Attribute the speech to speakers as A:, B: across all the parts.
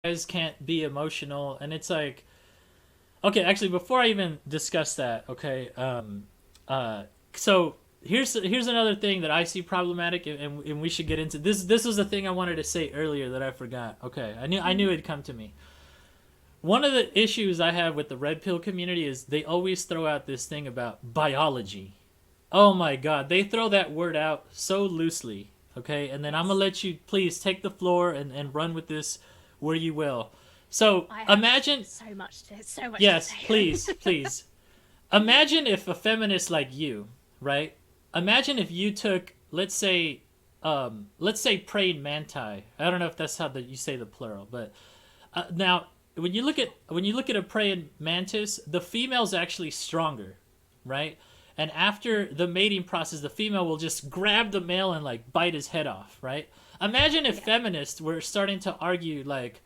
A: guys can't be emotional, and it's like, okay, actually, before I even discuss that, okay, uh, so here's another thing that I see problematic, and we should get into this. This was the thing I wanted to say earlier that I forgot. Okay, I knew it'd come to me. One of the issues I have with the red pill community is they always throw out this thing about biology. Oh my god, they throw that word out so loosely. Okay, and then I'm gonna
B: Yes,
A: let you please take the floor and run with this where you will. So
B: I have
A: imagine,
B: so much to
A: yes,
B: say.
A: please, please. Imagine if a feminist like you, right? Imagine if you took, let's say praying manti. I don't know if that's how you say the plural, but now
B: Sure.
A: when you look at a praying mantis, the female's actually stronger, right? And after the mating process, the female will just grab the male and like bite his head off, right? Imagine if
B: Yeah,
A: feminists were starting to argue like,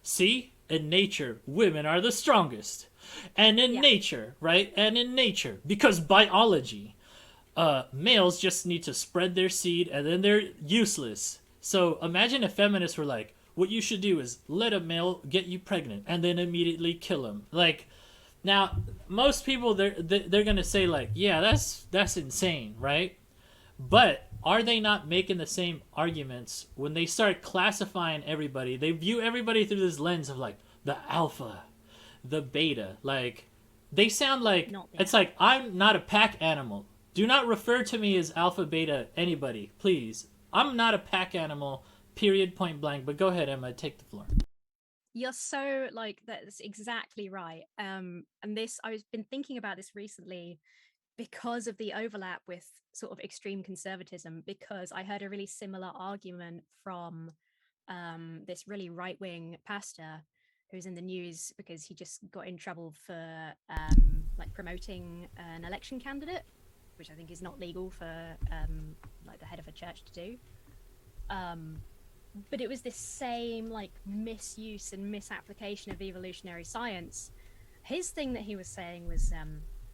A: see, in nature, women are the strongest. And in
B: yeah,
A: nature, right? And in nature, because biology, males just need to spread their seed and then they're useless. So imagine if feminists were like, what you should do is let a male get you pregnant and then immediately kill him. Like, now, most people they're gonna say like, yeah, that's insane, right? But are they not making the same arguments when they start classifying everybody? They view everybody through this lens of like the alpha, the beta. Like, they sound like
B: not the
A: it's
B: alpha.
A: like I'm not a pack animal. Do not refer to me as alpha beta anybody, please. I'm not a pack animal. Period. Point blank. But go ahead, Emma. Take the floor.
B: You're so like that's exactly right. And this I've been thinking about this recently because of the overlap with sort of extreme conservatism. Because I heard a really similar argument from this really right wing pastor who's in the news because he just got in trouble for like promoting an election candidate, which I think is not legal for like the head of a church to do. Um, but it was this same like misuse and misapplication of evolutionary science. His thing that he was saying was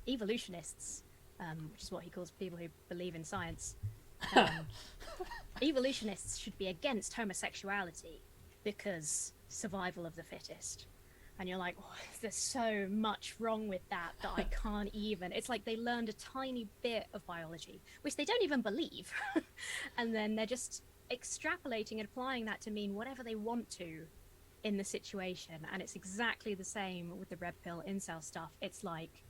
B: evolutionists, which is what he calls people who believe in science. Um, Evolutionists should be against homosexuality because survival of the fittest. And you're like, oh, there's so much wrong with that that I can't even. It's like they learned a tiny bit of biology, which they don't even believe. And then they're just extrapolating and applying that to mean whatever they want to in the situation. And it's exactly the same with the red pill incel stuff. It's like,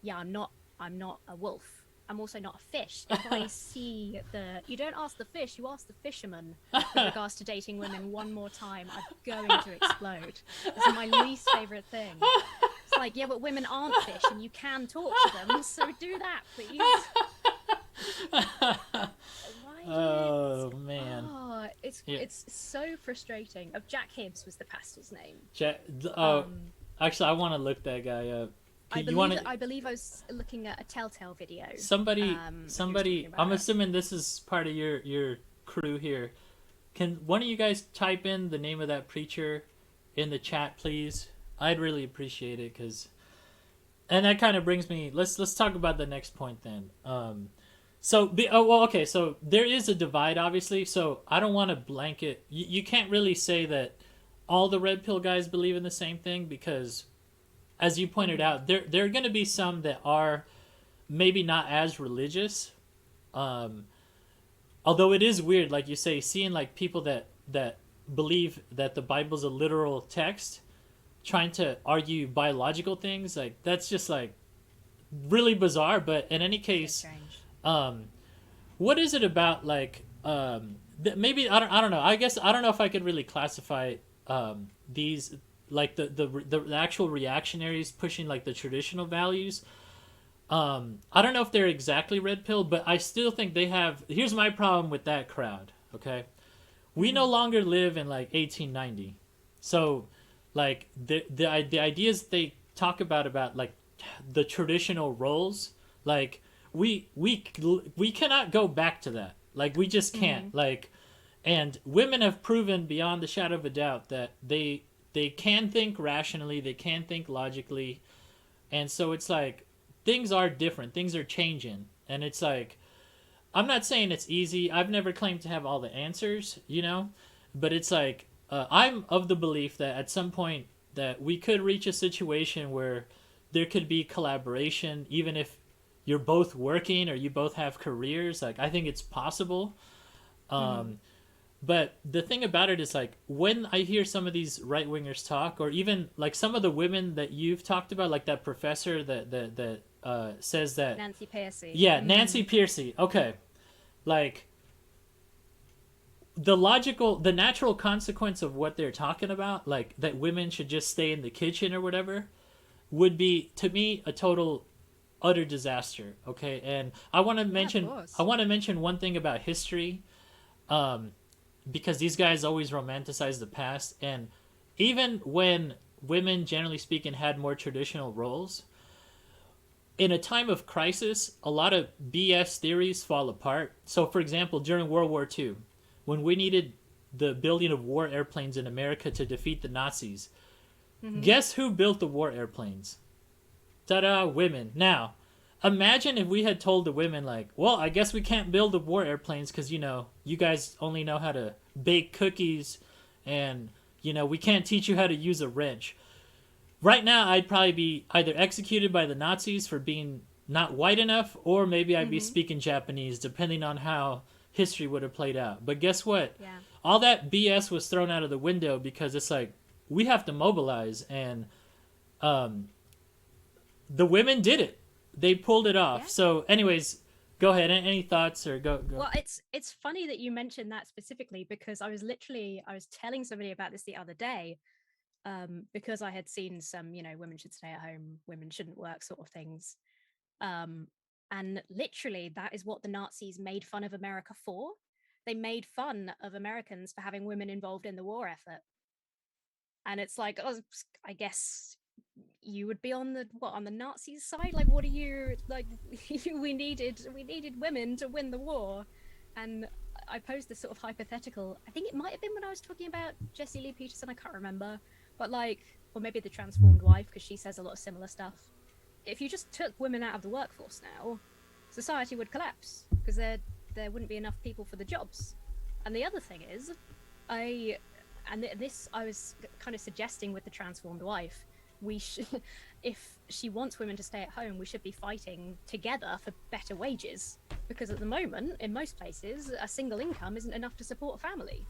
B: yeah, I'm not a wolf. I'm also not a fish. If I see the you don't ask the fish, you ask the fisherman with regards to dating women one more time, I'm going to explode. This is my least favorite thing. It's like, yeah, but women aren't fish and you can talk to them, so do that, please. Why do you
A: Oh man.
B: it's
A: Yeah.
B: it's so frustrating. Of Jack Hibbs was the pastor's name.
A: Oh,
B: Um
A: actually, I want to look that guy up.
B: I
A: You want
B: believe
A: to?
B: I believe I was looking at a Telltale video. And he was talking
A: Somebody. I'm
B: about it.
A: assuming this is part of your crew here. Can one of you guys type in the name of that preacher in the chat, please? I'd really appreciate it, cause, and that kind of brings me. Let's talk about the next point then. Okay. So there is a divide, obviously. So I don't want to blanket. You can't really say that all the red pill guys believe in the same thing, because, as you pointed
B: Mm-hmm.
A: out, there are going to be some that are maybe not as religious. Um, Although it is weird, like you say, seeing like people that believe that the Bible's a literal text, trying to argue biological things, like that's just like really bizarre. But in any
B: It is
A: case,
B: strange.
A: um, what is it about like maybe I don't know. I guess I don't know if I could really classify these like the actual reactionaries pushing like the traditional values. I don't know if they're exactly red pill, but I still think they have. Here's my problem with that crowd. Okay, we no
B: Mm-hmm.
A: longer live in like 1890, so like the ideas they talk about like the traditional roles, like we cannot go back to that. Like, we just can't.
B: Mm-hmm.
A: Like, and women have proven beyond the shadow of a doubt that they can think rationally, they can think logically, and so it's like things are different, things are changing, and it's like I'm not saying it's easy. I've never claimed to have all the answers, but it's like I'm of the belief that at some point that we could reach a situation where there could be collaboration, even if you're both working or you both have careers. Like I think it's possible.
B: Hmm.
A: Um, but the thing about it is like when I hear some of these right wingers talk, or even like some of the women that you've talked about, like that professor that says that,
B: Nancy Pearcey.
A: yeah, Nancy
B: Mm.
A: Pearcey. Okay, like the natural consequence of what they're talking about, like that women should just stay in the kitchen or whatever, would be to me a total utter disaster. Okay, and
B: Yeah, of
A: I
B: course.
A: want to mention one thing about history, um, because these guys always romanticize the past, and even when women, generally speaking, had more traditional roles, in a time of crisis, a lot of BS theories fall apart. So, for example, during World War II, when we needed the building of war airplanes in America to defeat the Nazis,
B: Hmm.
A: guess who built the war airplanes? Ta-da, women. Now, imagine if we had told the women like, well, I guess we can't build the war airplanes because you guys only know how to bake cookies, and we can't teach you how to use a wrench. Right now, I'd probably be either executed by the Nazis for being not white enough, or maybe I'd be
B: Hmm.
A: speaking Japanese, depending on how history would have played out. But guess what?
B: Yeah.
A: All that BS was thrown out of the window because it's like we have to mobilize, and um, the women did it. They pulled it off.
B: Yeah.
A: So, anyways, go ahead. Any thoughts or go?
B: Well, it's funny that you mentioned that specifically because I was telling somebody about this the other day, because I had seen some, women should stay at home, women shouldn't work sort of things. Um, and literally, that is what the Nazis made fun of America for. They made fun of Americans for having women involved in the war effort. And it's like, oh, I guess you would be on the what, on the Nazis side? Like, what are you like? We needed women to win the war, and I posed this sort of hypothetical. I think it might have been when I was talking about Jessie Lee Peterson. I can't remember, but like, or maybe the transformed wife because she says a lot of similar stuff. If you just took women out of the workforce now, society would collapse because there wouldn't be enough people for the jobs. And the other thing is, I this I was kind of suggesting with the transformed wife, we should, if she wants women to stay at home, we should be fighting together for better wages because at the moment in most places a single income isn't enough to support a family.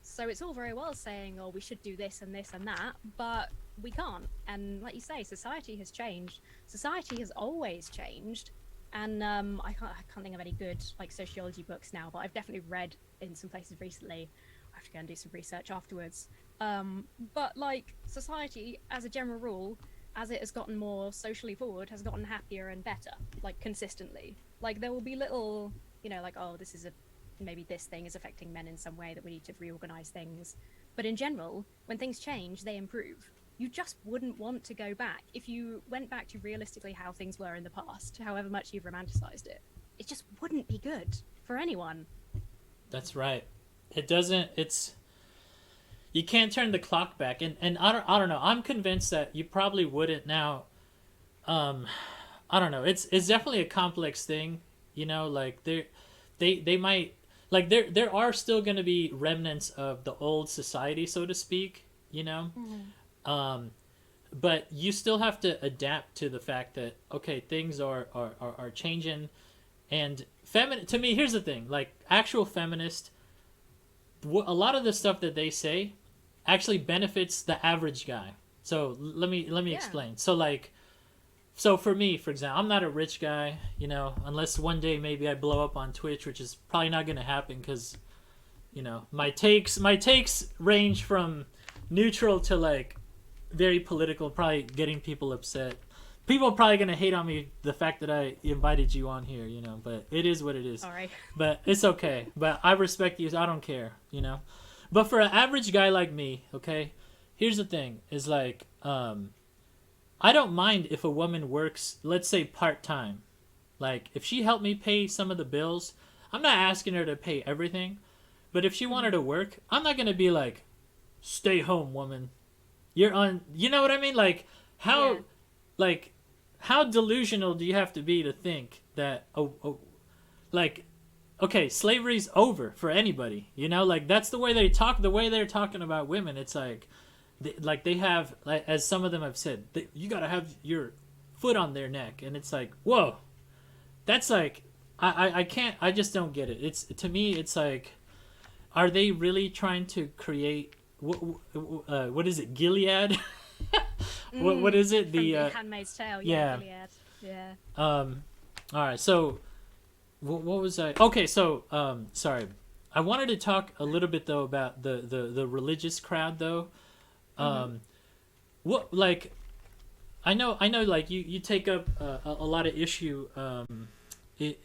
B: So it's all very well saying, oh, we should do this and that, but we can't. And like you say, society has changed. Society has always changed. And I can't think of any good like sociology books now, but I've definitely read in some places recently. I have to go and do some research afterwards. But like society, as a general rule, as it has gotten more socially forward, has gotten happier and better, like consistently. Like there will be little, like, oh, this is a maybe this thing is affecting men in some way that we need to reorganize things. But in general, when things change, they improve. You just wouldn't want to go back. If you went back to realistically how things were in the past, however much you've romanticized it, it just wouldn't be good for anyone.
A: That's right. It doesn't. It's you can't turn the clock back, and I don't know. I'm convinced that you probably wouldn't now. Um, I don't know. It's definitely a complex thing. Like they might like there are still going to be remnants of the old society, so to speak.
B: Mm-hmm.
A: Um, but you still have to adapt to the fact that okay, things are changing, and feminine to me. Here's the thing: like actual feminist, a lot of the stuff that they say actually benefits the average guy. So let me
B: Yeah.
A: explain. So for me, for example, I'm not a rich guy, unless one day maybe I blow up on Twitch, which is probably not going to happen because my takes range from neutral to like very political, probably getting people upset. People are probably gonna hate on me the fact that I invited you on here, but it is what it is.
B: All right.
A: But it's okay. But I respect you. So I don't care. But for an average guy like me, okay, here's the thing: is like, I don't mind if a woman works, let's say part time. Like if she helped me pay some of the bills, I'm not asking her to pay everything. But if she wanted
B: Mm-hmm.
A: to work, I'm not gonna be like, stay home, woman. You're on. You know what I mean? Like
B: Yeah.
A: how like how delusional do you have to be to think that like okay, slavery's over for anybody. You know, like that's the way they talk. The way they're talking about women, it's like they have, like, as some of them have said, you gotta have your foot on their neck, and it's like, whoa, that's like, I can't, I just don't get it. It's, to me, it's like, are they really trying to create what is it, Gilead? What is it?
B: From
A: The
B: The Handmaid's Tale,
A: yeah.
B: Gilead. Yeah.
A: All right, so what was I? Okay, so sorry, I wanted to talk a little bit though about the religious crowd though.
B: Mm-hmm.
A: What, like, I know like you take up a lot of issue